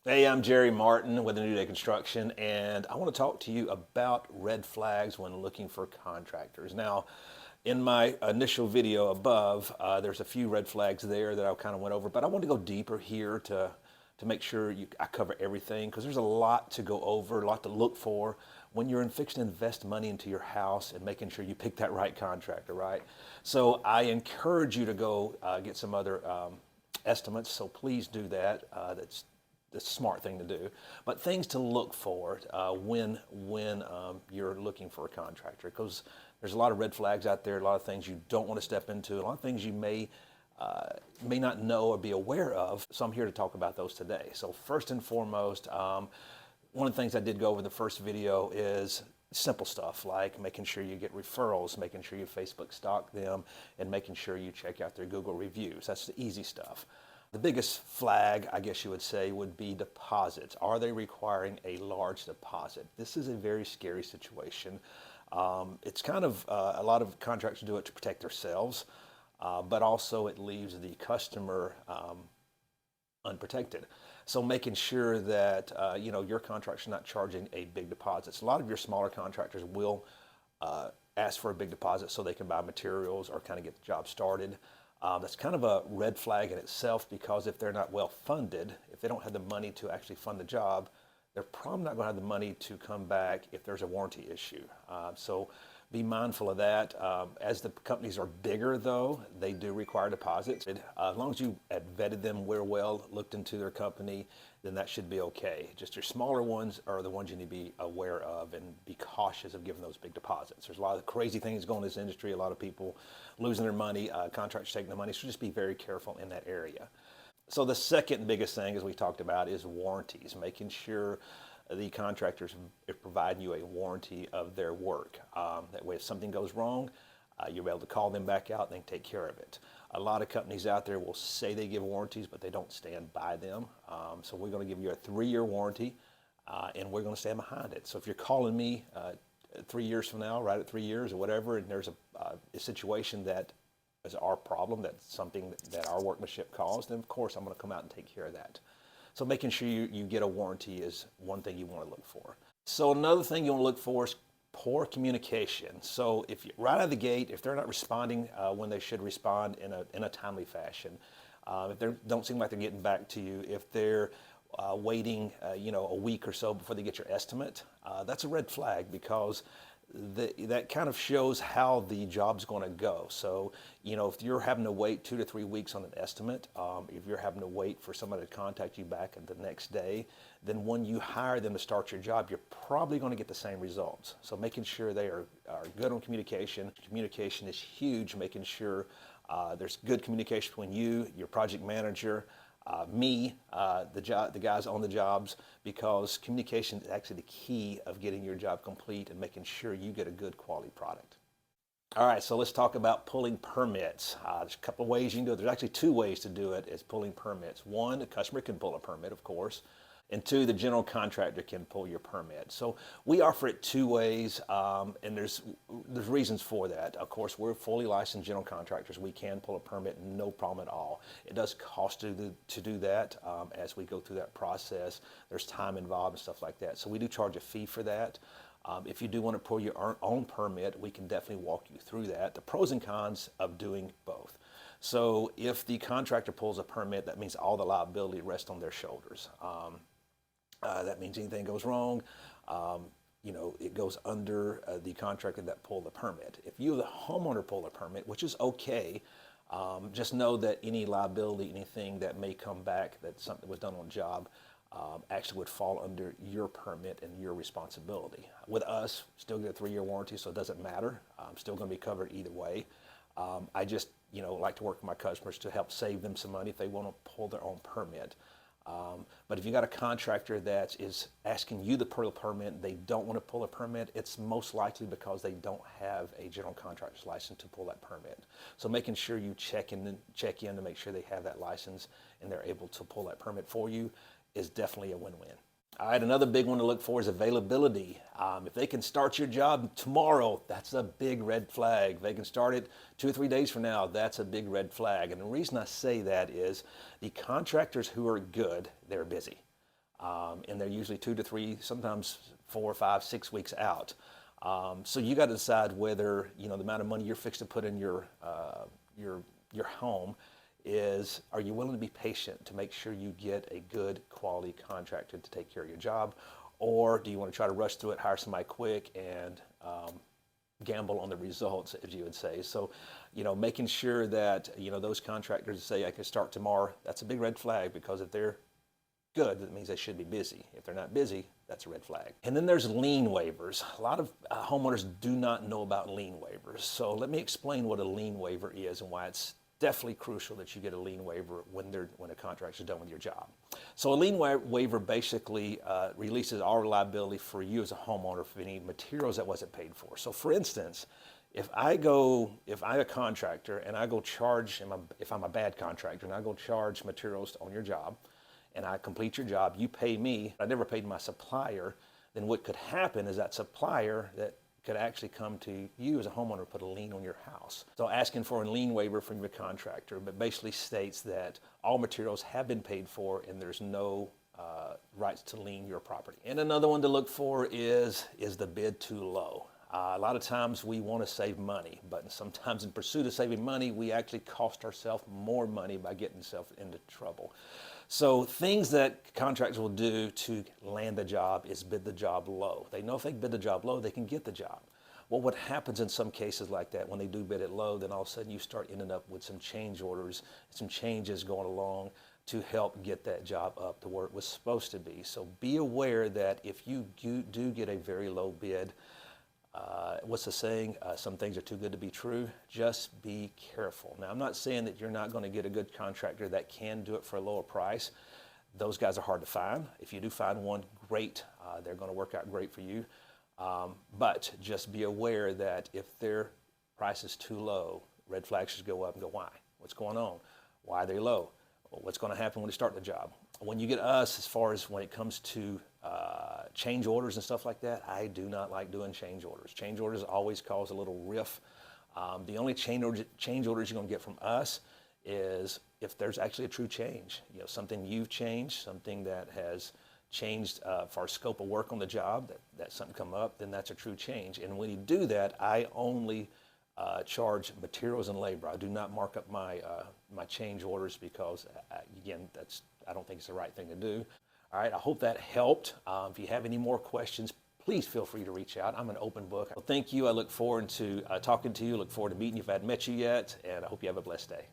Hey, I'm Jerry Martin with A New Day Construction, and I want to talk to you about red flags when looking for contractors. Now, in my initial video above, there's a few red flags there that I kind of went over, but I want to go deeper here to make sure I cover everything because there's a lot to go over, a lot to look for when you're fixing to invest money into your house and making sure you pick that right contractor, right? So I encourage you to go get some other estimates, so please do that. That's the smart thing to do, but things to look for when you're looking for a contractor, because there's a lot of red flags out there, a lot of things you don't want to step into, a lot of things you may not know or be aware of. So I'm here to talk about those today. So first and foremost, one of the things I did go over in the first video is simple stuff like making sure you get referrals, making sure you Facebook stalk them, and making sure you check out their Google reviews. That's the easy stuff. The biggest flag, I guess you would say, would be deposits. Are they requiring a large deposit? This is a very scary situation. It's kind of, a lot of contractors do it to protect themselves, but also it leaves the customer unprotected. So making sure that your contractor's not charging a big deposit. So a lot of your smaller contractors will ask for a big deposit so they can buy materials or kind of get the job started. That's kind of a red flag in itself, because if they're not well funded, if they don't have the money to actually fund the job, they're probably not going to have the money to come back if there's a warranty issue. So be mindful of that. As the companies are bigger, though, they do require deposits. As long as you had vetted them well, looked into their company, then that should be okay. Just your smaller ones are the ones you need to be aware of and be cautious of giving those big deposits. There's a lot of crazy things going in this industry, a lot of people losing their money, contractors taking the money, so just be very careful in that area. So the second biggest thing, as we talked about, is warranties, making sure the contractors are providing you a warranty of their work. That way, if something goes wrong, you'll be able to call them back out and they can take care of it. A lot of companies out there will say they give warranties, but they don't stand by them. So we're going to give you a 3-year warranty, and we're going to stand behind it. So if you're calling me 3 years from now, right at 3 years or whatever, and there's a situation that is our problem, that's something that our workmanship caused, then of course I'm going to come out and take care of that. So making sure you get a warranty is one thing you want to look for. So another thing you want to look for is poor communication. So if you, right out of the gate, if they're not responding when they should respond in a timely fashion, if they don't seem like they're getting back to you, if they're waiting a week or so before they get your estimate, that's a red flag, because that kind of shows how the job's going to go. So, if you're having to wait 2 to 3 weeks on an estimate, if you're having to wait for somebody to contact you back the next day, then when you hire them to start your job, you're probably going to get the same results. So making sure they are good on communication. Communication is huge, making sure there's good communication between you, your project manager, the guys on the jobs, because communication is actually the key of getting your job complete and making sure you get a good quality product. All right, so let's talk about pulling permits. There's a couple of ways you can do it. There's actually 2 ways to do it, is pulling permits. One, the customer can pull a permit, of course. And 2, the general contractor can pull your permit. So we offer it 2 ways, and there's reasons for that. Of course, we're fully licensed general contractors. We can pull a permit, no problem at all. It does cost to do that. As we go through that process, there's time involved and stuff like that. So we do charge a fee for that. If you do want to pull your own permit, we can definitely walk you through that. The pros and cons of doing both. So if the contractor pulls a permit, that means all the liability rests on their shoulders. That means anything goes wrong, it goes under the contractor that pulled the permit. If you, the homeowner, pull a permit, which is okay, just know that any liability, anything that may come back that something was done on a job, actually would fall under your permit and your responsibility. With us, still get a 3-year warranty, so it doesn't matter. I'm still going to be covered either way. I just, like to work with my customers to help save them some money if they want to pull their own permit. But if you got a contractor that is asking you to pull a permit, they don't want to pull a permit, it's most likely because they don't have a general contractor's license to pull that permit. So making sure you check in to make sure they have that license and they're able to pull that permit for you is definitely a win-win. All right, another big one to look for is availability. If they can start your job tomorrow, that's a big red flag. If they can start it 2 or 3 days from now, that's a big red flag. And the reason I say that is the contractors who are good, they're busy. And they're usually 2 to 3, sometimes 4, 5, 6 weeks out. So you got to decide whether, the amount of money you're fixed to put in your home is, are you willing to be patient to make sure you get a good quality contractor to take care of your job, or do you want to try to rush through it, hire somebody quick, and gamble on the results, as you would say? So, making sure that, those contractors say, I can start tomorrow, that's a big red flag, because if they're good, that means they should be busy. If they're not busy, that's a red flag. And then there's lien waivers. A lot of homeowners do not know about lien waivers. So let me explain what a lien waiver is and why it's definitely crucial that you get a lien waiver when a contractor's done with your job. So a lien waiver basically releases all liability for you as a homeowner for any materials that wasn't paid for. So for instance, if I'm a contractor and I go charge, if I'm a bad contractor and I go charge materials on your job, and I complete your job, you pay me, I never paid my supplier, then what could happen is that supplier that could actually come to you as a homeowner, put a lien on your house. So asking for a lien waiver from your contractor, but basically states that all materials have been paid for and there's no rights to lien your property. And another one to look for is the bid too low? A lot of times we want to save money, but sometimes in pursuit of saving money, we actually cost ourselves more money by getting ourselves into trouble. So things that contractors will do to land the job is bid the job low. They know if they bid the job low, they can get the job. Well, what happens in some cases like that, when they do bid it low, then all of a sudden you start ending up with some change orders, some changes going along to help get that job up to where it was supposed to be. So be aware that if you do get a very low bid, what's the saying? Some things are too good to be true. Just be careful. Now, I'm not saying that you're not going to get a good contractor that can do it for a lower price. Those guys are hard to find. If you do find one, great. They're going to work out great for you. But just be aware that if their price is too low, red flags should go up and go, why? What's going on? Why are they low? What's going to happen when you start the job? When you get us, as far as when it comes to change orders and stuff like that, I do not like doing change orders. Change orders always cause a little riff. The only change orders you're going to get from us is if there's actually a true change. Something you've changed, something that has changed for our scope of work on the job, that something come up, then that's a true change. And when you do that, I only charge materials and labor. I do not mark up my change orders because, again, I don't think it's the right thing to do. All right, I hope that helped. If you have any more questions, please feel free to reach out. I'm an open book. Well, thank you. I look forward to talking to you. Look forward to meeting you if I hadn't met you yet, and I hope you have a blessed day.